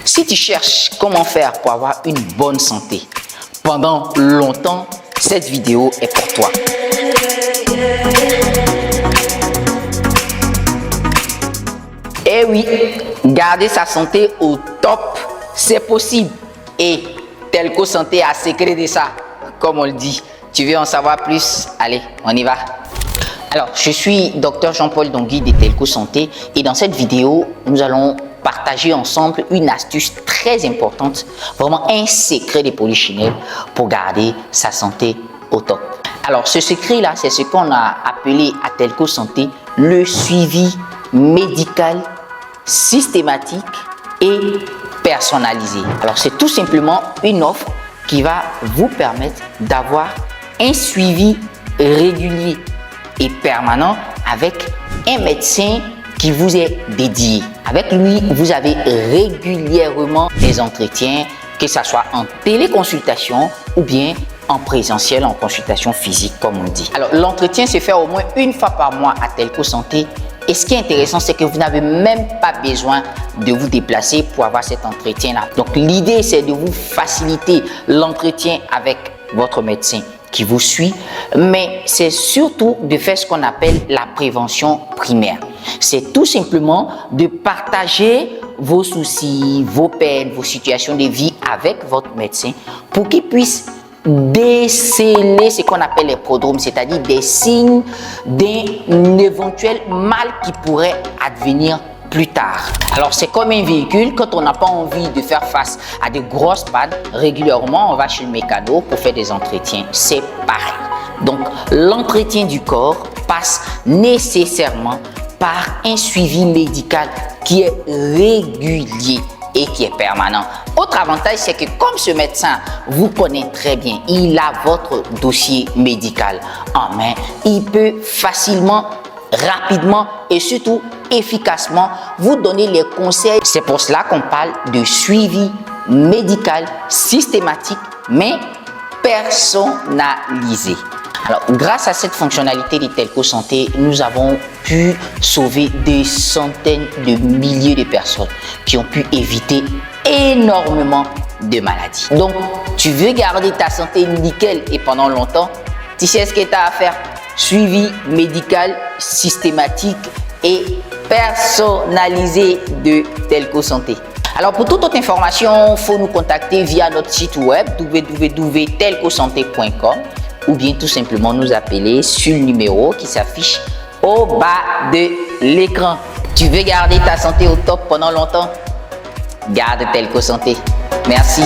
Si tu cherches comment faire pour avoir une bonne santé pendant longtemps, cette vidéo est pour toi. Eh oui, garder sa santé au top, c'est possible. Et Telco Santé a secret de ça, comme on le dit. Tu veux en savoir plus? Allez, on y va. Alors, je suis Dr Jean-Paul Dongui de Telco Santé et dans cette vidéo, nous allons partager ensemble une astuce très importante, vraiment un secret de polichinelle pour garder sa santé au top. Alors, ce secret-là, c'est ce qu'on a appelé à Telco Santé le suivi médical systématique et personnalisé. Alors, c'est tout simplement une offre qui va vous permettre d'avoir un suivi régulier et permanent avec un médecin qui vous est dédié. Avec lui, vous avez régulièrement des entretiens, que ce soit en téléconsultation ou bien en présentiel, en consultation physique, comme on dit. Alors, l'entretien se fait au moins une fois par mois à Telco Santé. Et ce qui est intéressant, c'est que vous n'avez même pas besoin de vous déplacer pour avoir cet entretien-là. Donc, l'idée, c'est de vous faciliter l'entretien avec votre médecin qui vous suit, mais c'est surtout de faire ce qu'on appelle la prévention primaire. C'est tout simplement de partager vos soucis, vos peines, vos situations de vie avec votre médecin pour qu'il puisse déceler ce qu'on appelle les prodromes, c'est-à-dire des signes d'un éventuel mal qui pourrait advenir plus tard. Alors, c'est comme un véhicule, quand on n'a pas envie de faire face à de grosses pannes, régulièrement, on va chez le mécano pour faire des entretiens. C'est pareil. Donc, l'entretien du corps passe nécessairement par un suivi médical qui est régulier et qui est permanent. Autre avantage, c'est que comme ce médecin vous connaît très bien, il a votre dossier médical en main, il peut facilement, rapidement et surtout efficacement vous donner les conseils. C'est pour cela qu'on parle de suivi médical systématique mais personnalisé. Alors, grâce à cette fonctionnalité de Telco Santé, nous avons pu sauver des centaines de milliers de personnes qui ont pu éviter énormément de maladies. Donc, tu veux garder ta santé nickel et pendant longtemps, tu sais ce que tu as à faire. Suivi médical systématique et personnalisé de Telco Santé. Alors, pour toute autre information, il faut nous contacter via notre site web www.telcosanté.com ou bien tout simplement nous appeler sur le numéro qui s'affiche au bas de l'écran. Tu veux garder ta santé au top pendant longtemps? Garde Telco Santé. Merci.